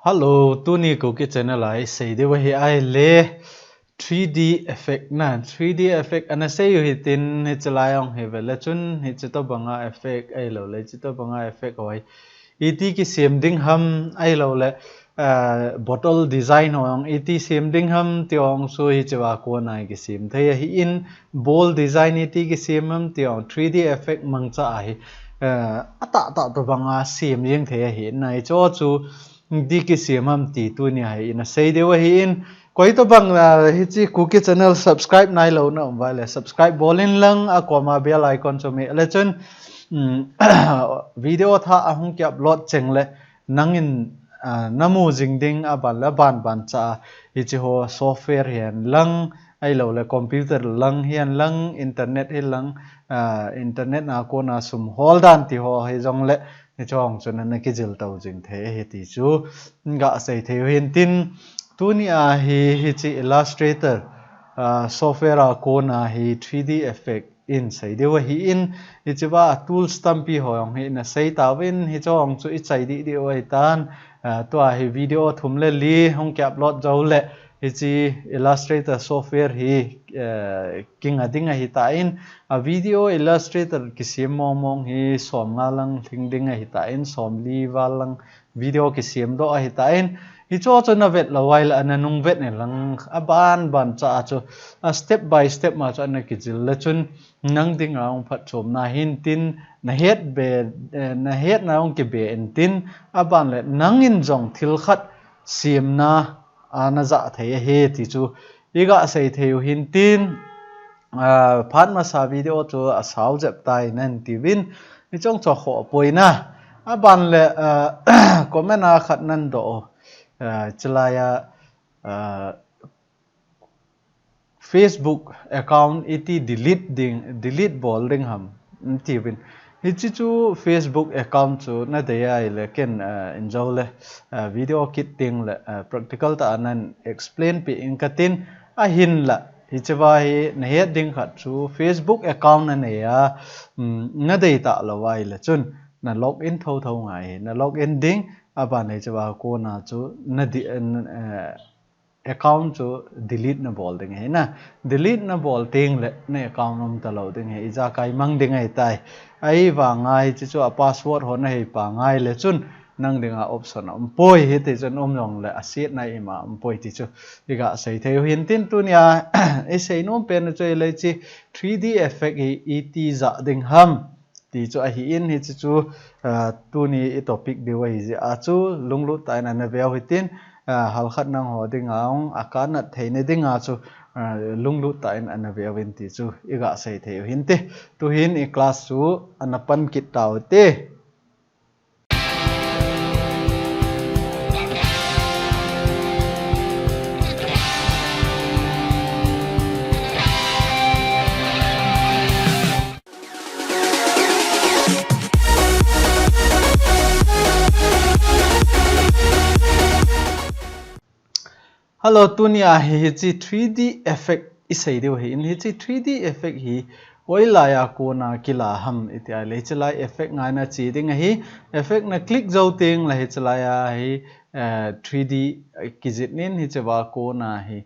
Hello, Tuni ko cái channel lại say đi với ai le 3D effect na 3D effect anh say yo hitin hit lại ông he vela chun hit to banga effect ai lo le to banga effect oi iti ki sim ding ham ai lo le bottle design hoang iti sim ding ham tiong so hi chawa ko nai ki sim thei hi in ball design iti ki sim ham tiong 3D effect mang cha ai ata to banga sim yeng thei hi nai cho chu di ki sim ham ti tu ni hai in sei de wa hi in koi to bang la hi chi cookie channel subscribe nai lo na om le subscribe bolin lang a ko ma bell icon cho me le chun video tha ahung kya upload cheng le nangin namu jingding aban la ban cha hi chi ho software hian lang ai lo le computer lang hian lang internet hi lang internet na ko na sum holdan ti ho hi jong le ni chong chun na ki jil tau jing the he ti chu ga sei the hin tin Tuni hi chi illustrator software a ko na hi 3D effect in sei de wa hi in hi chiwa tool stampy hoyong hi na sei tawin hi chong chu I chai di oi tan to hi video thum le li hong kya upload jo le hi chi illustrator software hi king ading hi ta in a video illustrator kisim mong hi som nga lang thing ding hi ta in som li walang video kisim do hi ta in hi cho na vet la while ananung vet ne lang ban cha chu step by step ma cha na ki jil la chun nang ding aung phat chom na hin tin na het be na het na ong ki be en tin aban le nang in jong thil khat sim na na za thei he ti chu iga sei theu hin tin phan ma sa video chu a sau jep tai nan ti win ni chong cho kho poina aban le comment a khat nan do chelaya Facebook account iti delete bol ding ham ti win hi chu Facebook account chu na de ai le ken enjoy le video kit ting le practical ta anan explain pi in katin a hin la hi chawa hi na he ding khat chu Facebook account na ne ya na de ta la wai le chun na login tho ngai na login ding aban hi chawa ko na chu na di account chu delete na bol ding he na delete na bol ting le ne account nom ta lo ding he ja kai mang ding ai tai ai wa ngai chi chu password hon na he pa ngai le chun nang ding a option poi he te chun yong le aset na ima poi ti chu diga sei theu hin tin tu nia e sei nom pen chu le chi 3D effect hi et za ding ham ti chu a hi in hi chu tu ni e topic de wa hi a chu lunglu tai na na veo hitin hal khat nang ho ding aung akana theine ding a chu lunglu ta in an ve win ti chu iga sei the hin te tu hin e class chu anapan kit taw te Hello Tunia hi chi 3D effect isai de hi in hi chi 3D effect hi oila ya ko na kila ham itia le chala effect ngai na chi ding hi effect na click zo ting la hi chala ya hi 3D kizit nin hi chawa ko na hi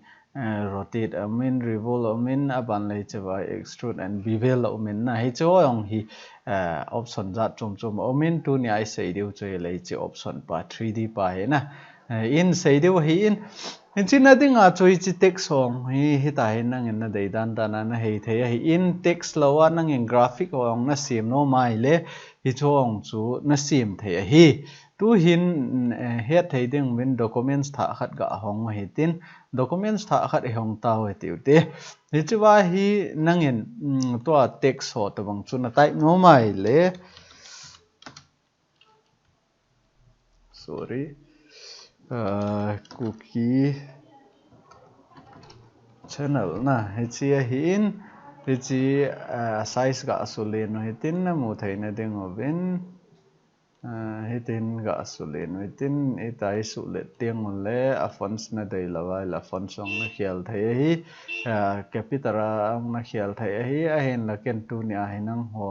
rotate amin revolve amin aban le chawa extrude and bevel amin na hi choyong hi option za chom amin tu ni ai sei de choi le chi option pa 3D pa he na in sei de hi in China ding a choi chi text song hi ta hin nang in na dei dan ta na hei the hi in text lawa nang in graphic ong na sim no mai le hi chong chu na sim the hi tu hin he thei ding win documents tha khat ga hong hi tin documents tha khat e hong ta we ti te hi chuwa hi nang in to text ho to bang chu na type no mai le sorry cookie channel na hi chi hin hi chi size ga asulen hi tin na mu thai na ding ovin hi tin ga asulen hi tin e tai su le tiang mon le a fonts na dei lawa la font song na khial thai hi capital na khial thai hi a hen la ken tu ni a hinang ho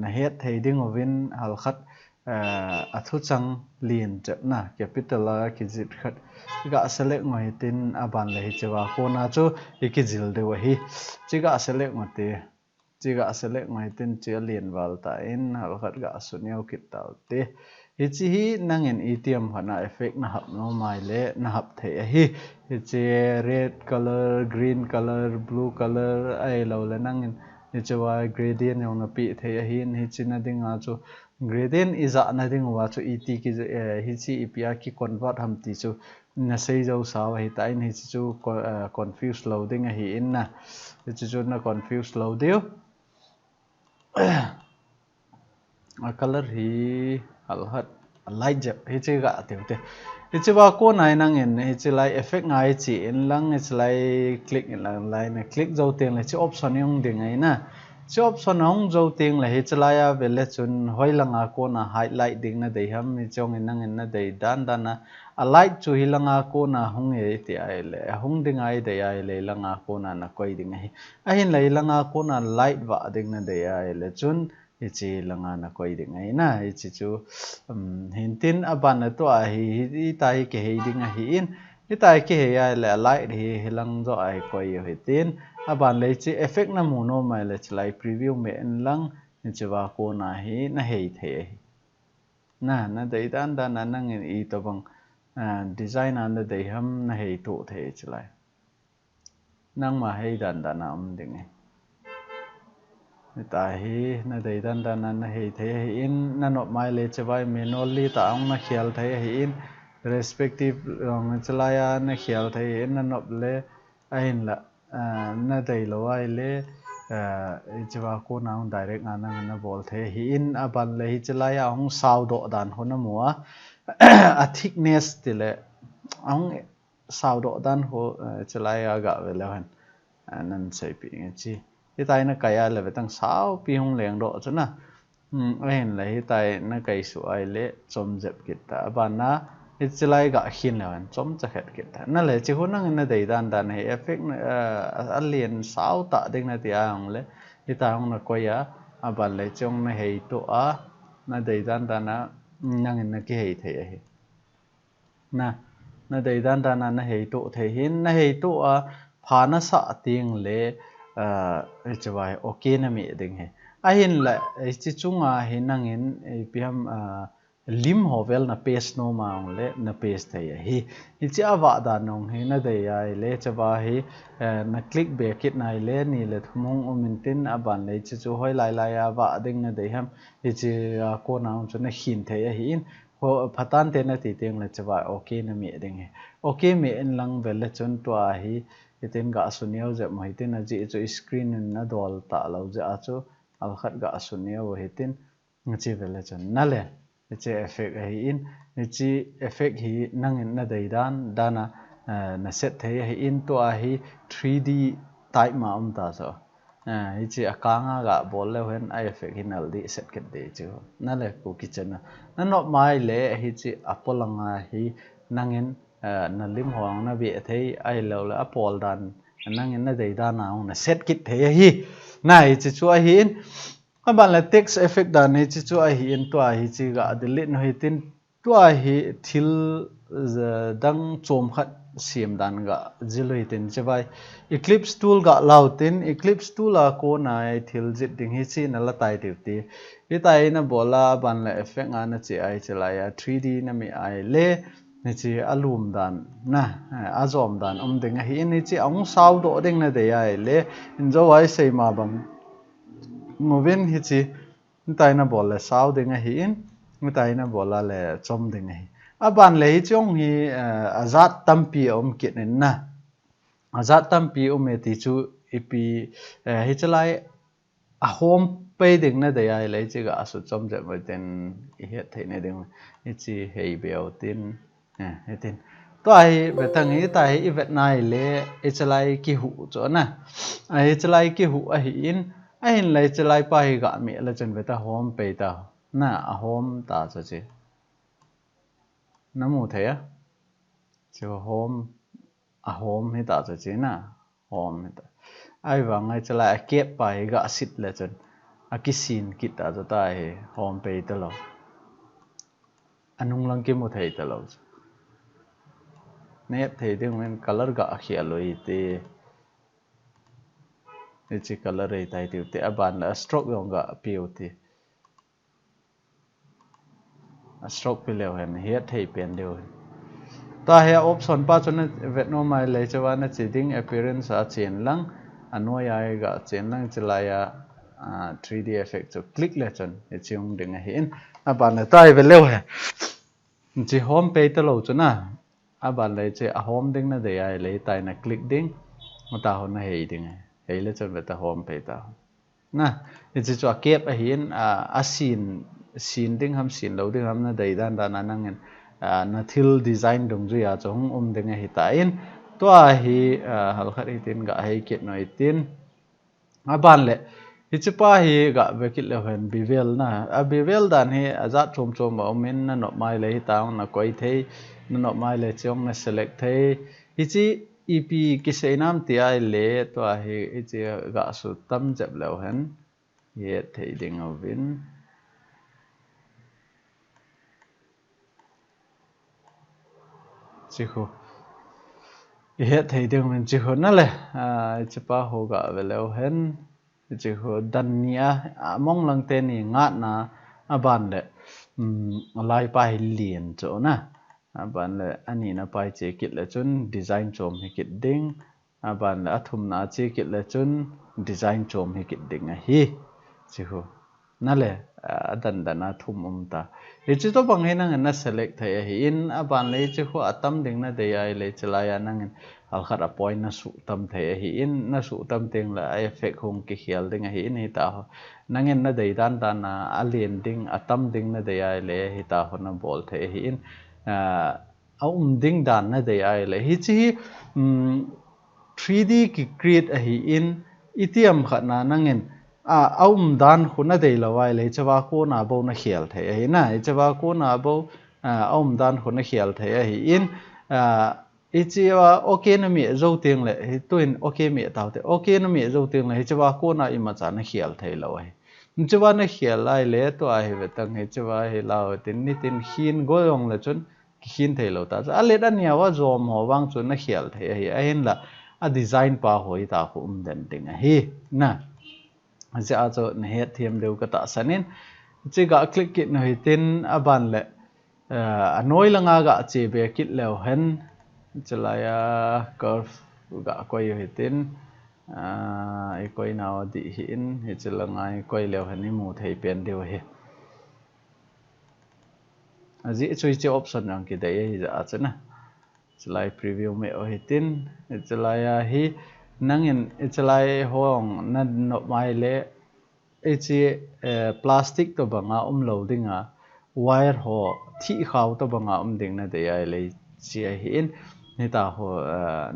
na het thai ding ovin hal khat thu chang liền chợ na capital la ki zit khat ga select ngoi tin aban le hi chewa ko na chu ikizil de wa hi chiga select ngote chiga select ngoi tin che liền wal ta in hal khat ga sunyau kit tal te hi chi hi nangin ATM hana effect na hap no mai le na hap the hi hi che red color green color blue color ai lo le nangin hi chewa gradient yong na pi the hi hi china dinga chu gradient is a na ding wa chu et ki hi chi ipia ki convert ham ti chu na sei zo saw hi ta in hi chu confuse loading hi in na hi chu na confuse load dio a color hi al hat light je hi chi ga tiu te hi chi ba ko nai nang in hi chi lai effect ngai chi in lang hi chi lai click in lang lai na click zo teng le chi option yong ding ai na chi option ong zo teng le hi chi lai a vele chun hoi langa ko na highlight ding na dei ham hi chong in nang in na dei dan dan na a light chu hi langa ko na hung e ti ai le hung ding ai dei ai le langa ko na na koi ding ai a hin lai langa ko na light wa ding na dei ai le chun ichi langa na koi ding ai na ichi chu hintin aban na to a hi tai ke he ding a hi in hi tai ke he ai le light hi lang zo ai koi yo hitin aban le chi effect na mu no mai le chlai preview me en lang ni chewa ko na hi na hei the na dei dan dan na nang in to bang design an dei ham na hei to the chlai nang ma hei dan dan na ding ai tại hi na dei dan dan na hei the hi in na no mai le chawai manually ta ong na khial the hi in respective ong chalaya na khial the hi na no le ain la na dei lo ai le chawa ko na ong direct na bol the hi in aban le hi chalaya ong sau do dan hona muwa a thickness tile ong sau do dan ho chalaya ga vele han nan sai pi chi hi tai na kaya le betang sao pi hong leng do chuna ahin le hi tai na kai su ai le chom jep kit ta ba na hi chlai ga hin le chom cha khet kit ta na le chi hu nang na dei dan dan he effect alien sao ta ding na ti ang le hi ta hong na ko ya ba le chong na hei to a na dei dan dan na nang na ki hei the hi na dei dan dan na hei to the hin na hei to a pha na sa ting le chawai okay na mi ding he a hin la chi chunga he nangin piam lim hovel na paste no ma le na paste thai hi chi awa da nong he na dei ai le chawa hi na click back it nai le ni le thumong omintin aban le chi chu hoi lai lai awa ding na dei ham chi ko na chu na hin thai hi in ho phatan te na ti teng le chawa okay na mi ding he okay me en lang vele chun to a hi itin ga sunyo je mo hitin a ji chu screen na dol ta lo je a chu al khat ga sunyo hitin chi vele chun na le che effect hi in chi effect hi nang in na dei dan dana na set the hi in to a hi 3D type ma ta so hi chi akanga ga bol le hen I effect hin al di set ket de chu na le ku kitchen na no mai le hi chi apolanga hi nangin na lim hoang na be thei ai lo la apol dan nang in na dei da na na set kit the hi nai chi chu a hin aban la text effect dan hi chi chu a hi in to a hi chi ga delete no hi tin to a hi thil dang chom khat siam dan ga ziloi tin chawai eclipse tool ga lautin eclipse tool a ko na thil jit ding hi chi na la tai ti hi tai na bola ban la effect nga na chi ai chala ya 3D na mi ai le ni chi alum dan na azom dan ding hi ni chi ong sau do ding na de ai le injo ai sei ma bang movin hi chi tai na bol le sau ding hi in tai na bola le chom ding hi aban le hi chong hi azat tampi kit na azat tampi ti chu ipi hi chalai a home pe ding na de ai le chi ga su chom je mo ten hi the ne ding chi hei beo tin hetin to ai betang hi tai hi vet nai le ichlai ki hu cho na ai chlai ki hu a hi in a hin lai chlai pa hi ga mi la chen beta home pe ta na a home ta cho chi na mu the ya cho home a home hi ta cho chi na home hi ta ai wa ngai chlai a kep pa hi ga sit la chen a ki sin kit ta cho ta hi home pe ta lo anung lang kim mo thei talo net thei ding men color ga khialoi te chi color ei tai te aban la stroke yong ga piu te stroke pileu hen hiat thei pen deu ta he option pa chon vet no mai le chawa na chi ding appearance a chen lang anoi ai ga chen lang chalaya 3D effect cho click le chon e chung ding a hin aban la tai ve leu he chi home page ta lo chona aban le che a home ding na de ai le tai na click ding ta hon na hei ding hei le chon ve ta home page ta na chi cho kep a hin a scene ding ham scene lo ding ham na dei dan na nang na thil design dong ju ya chong ding hi ta in to hi hal khat hi tin ga hei ket noi tin aban le hi chupa hi ga vekil le hen bivel na a bivel dan hi azat chom chom ba min na no mai le hi ta na koi thei na no mai le chong na select thei hi chi ep ki seinam ti ai le to hi chi ga su tam jap le hen ye thei ding ovin chi khu ye thei ding men chi khu na le chupa ho ga ve le hen chi khu dan nia mong lang te ni nga na aban le lai pa hi lien cho na aban le ani na pai che kit le chun design chom hi kit ding aban le athum na che kit le chun design chom hi kit ding a hi chi khu na le dan dan a thum ta hi chi to bang he na na select thai hi in aban le chi khu atam ding na de ai le chalaya nang al khat a point na su tam thai hi in na su tam teng la effect hong ki khial ding hi in hi ta nangin na dei dan dan na alien ding atam ding na de ai le hi ta ho na bol thai hi in ding dan na de ai le hi chi 3D ki create a hi in itiam khat na nangin dan khuna dei lawai le chawa ko na bo na khial thai hi na chawa ko na bo dan khuna khial thai hi in ichiwa okay na mi zo teng le hi tuin okay mi taw te okay na mi zo teng le hi chawa ko na ima cha na khial thai lawai chawa na khial lai le to a hi vetang hi chawa hi law tin ni tin hin go yong le chun hin thei lo ta a le dan ya wa zom ho wang chun na khial thai hi a hin la a design pa hoi ta khu den ting a hi na ja cho ne het thiam deu ka ta sanin chi ga click kit no hi tin aban le anoi langa ga che be kit le hen chalaya curve ga koi hi tin ai koi naw di hin hi chalangai koi le hen ni mu thei pen deu hi aji chui che option ang ki dei hi ja chana chalai preview me o hi tin chalaya hi nangin chalai hong na no mai le chi plastic to banga lo dinga wire ho thi khaw to banga ding na de ai le chi hi in ni ta ho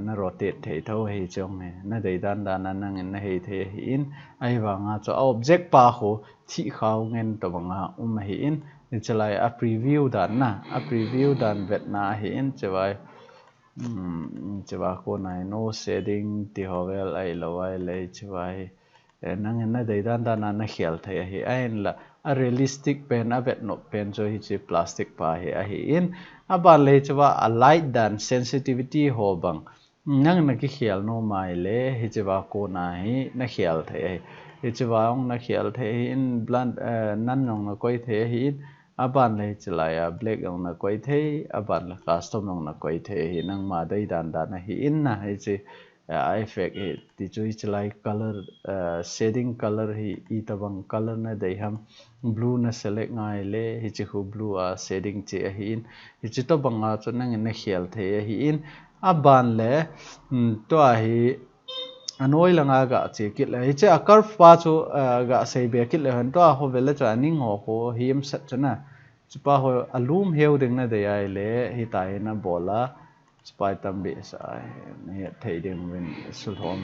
na rotate thei tho hi chong ne na dei dan dan na nangin na hei the hi in ai wanga cho object pa ho thi khaw ngen to banga hi in ni chalai a preview dan na a preview dan vet na hi in chawai chawa ko nai no shading ti hovel ai lawai le chawai nang na dei dan dan na khial thai hi ain la a realistic pen a vet no pen jo hi chi plastic pa hi in aba le chawa a light dan sensitivity ho bang nang na ki khial no mai le hi chawa ko nai na khial thai hi chawa ong na khial thai in blunt nan nong na koi thai hi aban le chalaya black ong na koi thei aban la custom ong na koi thei hi nang ma dei dan dan hi in na hi chi effect hi ti chui chalai color shading color hi I tabang color na dei ham blue na select ngai le hi chi khu blue a shading chi hi in hi chi to banga chu nang na khial thei hi in aban le to a hi anoi langa ga che kit le che a curve pa chu ga sei be kit le han to ho vela cha ning ho ho him sat chana chupa ho alum heu ding na de ai le hi tai na bola spai tam be sa ne thei ding win sul hom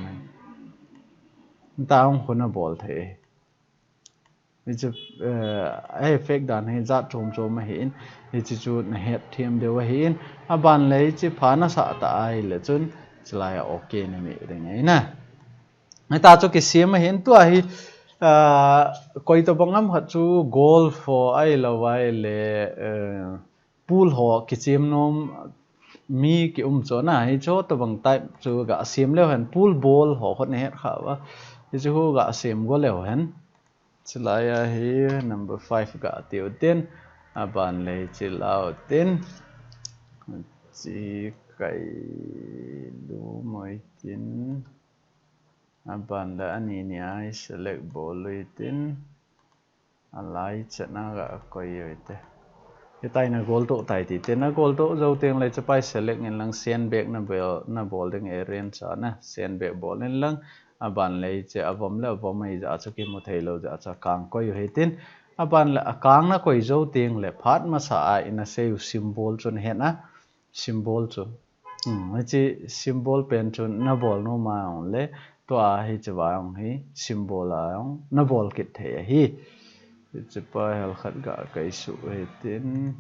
ta ong khona bol thei ni chu ai effect dan he za chom chom ma hin hi chu na het thiam de wa hin aban le chi phana sa ta ai le chun chlaya okay na mi ding ai na ta cho cái xiêm mà hiện tua hi coi to bangam hat chu goal for ai lawai le pool ho ki chim nom mi ki cho na hi cho tobang type chu ga sim leo han pool ball ho khot ne het khawa hi chu ga sim go leo han chilaya hi number 5 ga tiu ten aban le chilao ten chi kai lu moi tin aban da ani ni ai select ball lui tin alai chana ga koi yoite cái tay nó goal to tay thì tên nó goal to dấu tiếng lại cho phải select nên lang send back na ball tiếng area cha na send back ball nên lang aban lấy che avom le avom mai za cho cái một thầy lâu za cho kang coi hết tin aban là kang na coi dấu tiếng le phát mà sa ai na say symbol chun hết na symbol chu chi symbol pen chun na ball no ma on le to a hi chwa on hi symbol a on na ball kit the hi chỉ phải học khát cả cái số hệ tin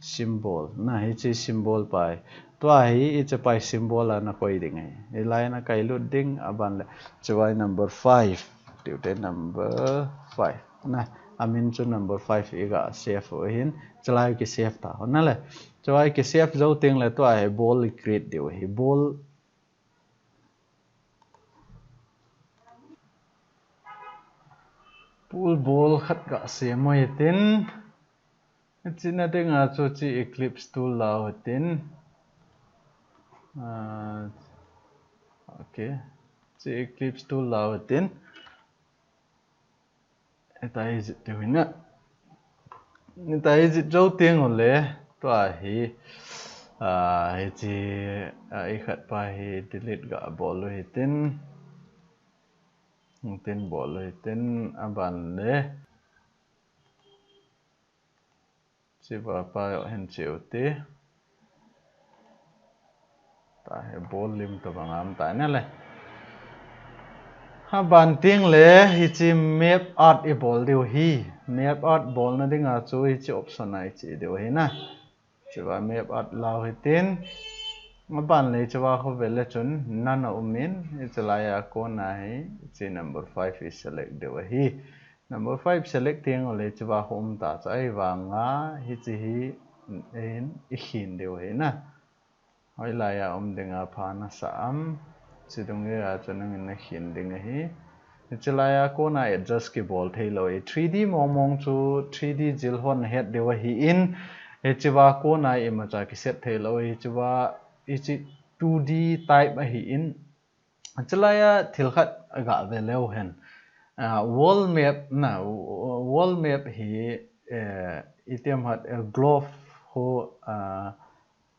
symbol na hi chỉ symbol bài tua hi chỉ phải symbol là nó quay định ấy cái lại nó cái lút đinh aban là chỉ phải number 5 điều đến number 5 na amin cho number 5 ý cả save ở hin chỉ lại cái save ta nó là chỉ phải cái save dấu tiếng là tua hi ball create điều hi ball pool ball khát cả save mới tin chỉ là tiếng cho chỉ eclipse tool là tin ok chỉ eclipse tool là tin tại gì điều này tại gì dấu tiếng rồi lẽ tôi hi hi chỉ ai khát bài hi delete cả ball rồi tin tin ball rồi tin aban lẽ chỉ vào bài ở hình chiếu tí tại ball lim tao bằng am tại nè lẽ ha ban tiếng lẽ hi chỉ map out e ball điều hi map out ball nó đi ngã chú hi chỉ option này chỉ điều hi na chỉ vào map out lao hi tin mà ban lẽ chỉ vào không về lẽ chun none of min chỉ lại con này chỉ number 5 is select điều hi number 5 select tiếng lẽ chỉ vào home ta chạy vào ngã hi chỉ hi in ikhin điều hi na hỏi lại dengan phana sam chỉ đồng nghĩa cho nên nó hiện định hi chỉ là cô này adjust cái ball thay lỗi 3D mong chu 3D zil hon head điều hi in chỉ và cô này mà cho cái set thay lỗi chỉ và chỉ 2D type hi in chỉ là thil khát gạ về leo hen wall map na wall map hi item hat glove ho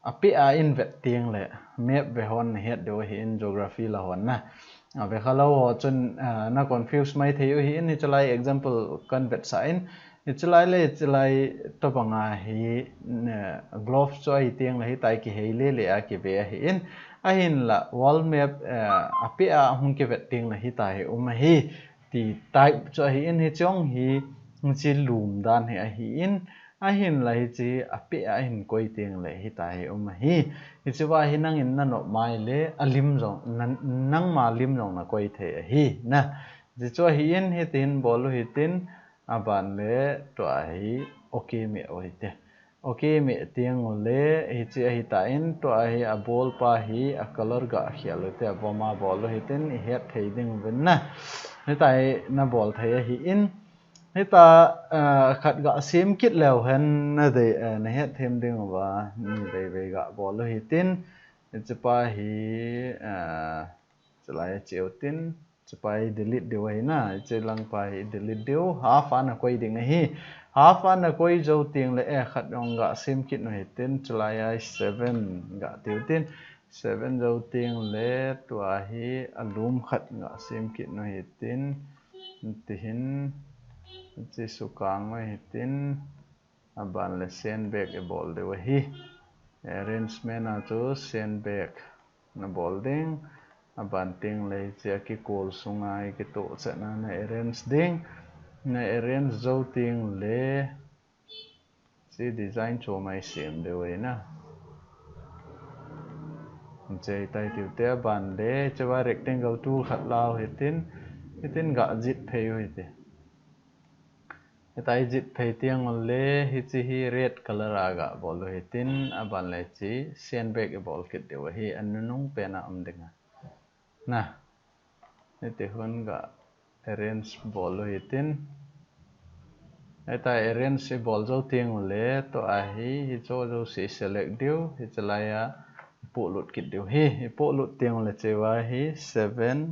apia in vet tiếng lệ map về hòn head điều hi in geography là hòn na về khá lâu chun na confuse mấy thế hi in chỉ lại example con vet sign chỉ lại tobang hi glove cho hi tiếng là hi tai ki hi le ki về hi in ahin là wall map apia hung ki vet tiếng là hi tai hi thì type cho hi in hi chong hi chỉ lùm dan hi in ahin là hi chỉ apia ahin koi tiếng le hi tai hi chỉว่าhi nang in na no mai le alim jong nang ma lim jong na koi the hi na chỉ cho hi in hi tin bol hi tin aban le to hi okay me oi te okay me tiếng le hi chỉ hi ta in to hi a bol pa hi a color ga khial te boma bol hi tin hi thei ding ven na hi tai na bol thei hi in hi ta khát gạ sim kit leo hen na de na het thêm ding wa ni de ve gạ bol hi tin chỉ pa hi chỉ lại chiếu tin chỉ pa delete điều ấy na chỉ lang pa hi delete điều half an quay ding hi half an quay dấu tiếng lệ khát ong gạ sim kit no hi tin chỉ lại 7 gạ tiêu tin 7 dấu tiếng lệ tua hi alum khát gạ sim kit no hi tin tin chỉ số càng mai tin aban le send back e ball de hi arrangement a chu send back na ball ding aban ting le che ki call sungai ki to chana na arrange ding na arrange zo ting le si design cho mai sim de we na che tai tiu te ban le che wa rectangle tool khat lao hi tin ga jit thei hi te hitai jit phei tiang ole hi chi hi red color aga bol hitin aban le chi sian bek bol kit de hi anunung pena amdinga na hiti hun ga arrange bol hitin hitai arrange bol zo tiang ole to a hi zo si select diu hi chalaya pu lut kit diu hi pu lut tiang ole chewa hi 7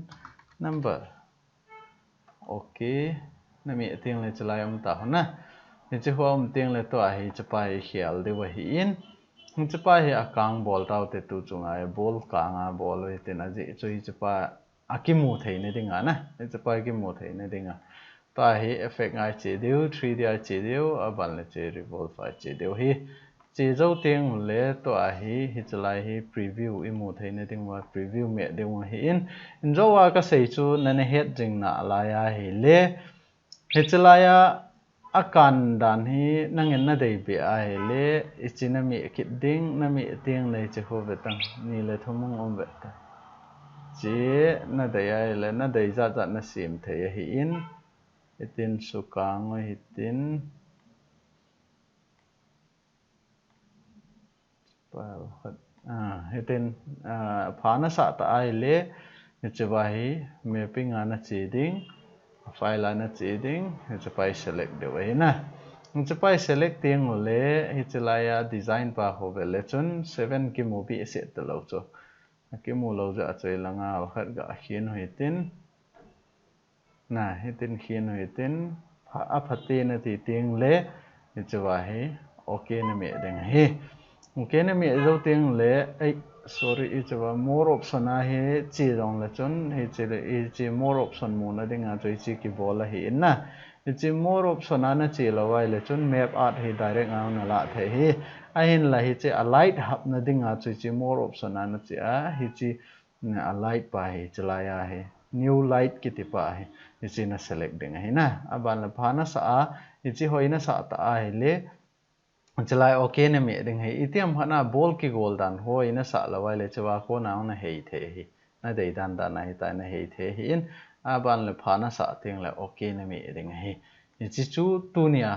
number okay nami tiang le chalai ta na ni chi hom tiang le to a hi chapai khial de wa hi in chapai hi akang bol tau te tu chunga bol kanga bol hi ten aji chui chapa akimu thei ne dinga na ni chapai ki mu thei ne dinga to a hi effect ngai che deu 3d ai che deu aban le che revolve ai che deu hi che zo tiang le to a hi chalai hi preview imu thei ne ding wa preview me deu hi in zo wa ka sei chu na ne het jing na la ya hi le hi chalaya akan dan hi nangin na dei be a hi le ichina mi kit ding na mi tiang le che ho betang ni le thomong om beta che na dei ai le na dei za na sim thei hi in itin sukang hitin hitin phana sa ta ai le chwa hi mapping ana chi ding file ana chi ding chapai select de wei na chapai select tiang ole hi chalaya design pa ho le chun 7 ki movie set to lo cho ki mu lo ja chei langa khat ga hian hitin na hitin hian hitin a phate na ti tiang le hi chwa hi okay na me ding hi okay na me zo tiang le ai sorry it's a more option a he chi rong la chon he chi more option mu na dinga choi chi ki bola hi na chi more option ana chi lawai le chon map art he direct ang na la the hi a hin la hi chi a light hub na dinga choi chi more option ana chi a hi chi a light pa hi chalaya he new light ki ti pa hi chi na select dinga hi na aban la phana sa a hi chi hoina sa ta a hi le chalai okay na me ding hei itiam hana bol ki gol dan hoi na sa lawai le chawa ko na na hei the hi na dei dan da na hi ta na hei the hi in aban le phana sa ting le okay na me ding hei chi chu tunia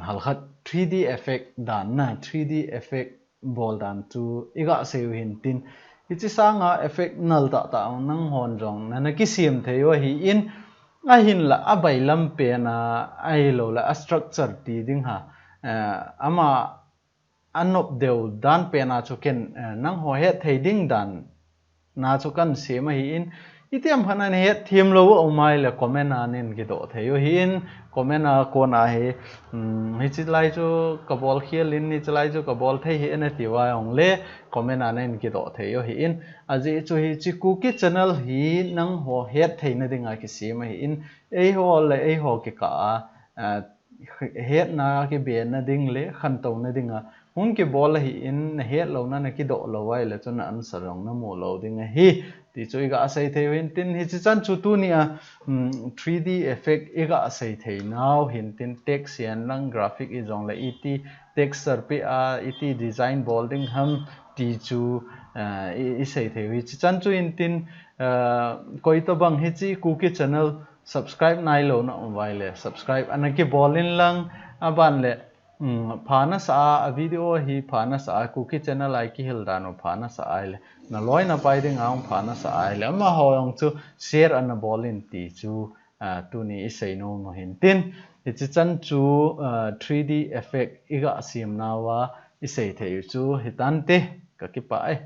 halkhat 3d effect dan na 3d effect bol dan tu iga seu hin tin chi sanga effect nal ta ta nang hon jong na ki sim theyo hi in a hin la abailam pe na ai lo la structure ti ding ha ama anop deu dan pe na chuken nang ho he thading dan na chukan sema hi in itiam hanan he thim lo o mai le comment anin ki do theyo hi in comment a ko na he hi chilai chu kabol khialin ni chilai chu kabol thei hi na tiwa ong le comment anin ki do theyo hi in aji chu hi chi cookie channel hi nang ho he thei na dinga ki sema hi in ei ho le ei ho ki ka het na ki be na ding le khan to na dinga hun ki bol hi in het lo na ki do lo wai le chuna an sarong na mo lo ding hi ti choi ga sai the win tin hi chan chu tu ni a 3d effect ega sai the now hin tin text yan lang graphic i jong la iti texture pe a iti design bolding ham ti chu i sai the wi chan chu in tin koi to bang hi chi cookie channel subscribe nai lo na wai le subscribe anaki bolin lang aban le phana sa video hi phana sa cookie channel ai ki hil dano phana sa ai le na loi na pai ding ang phana sa ai le ma hoyong chu share an bolin ti chu tu ni isei no no hin tin chi chan chu 3d effect iga sim nawa isei thei chu hitan te ka ki pa ai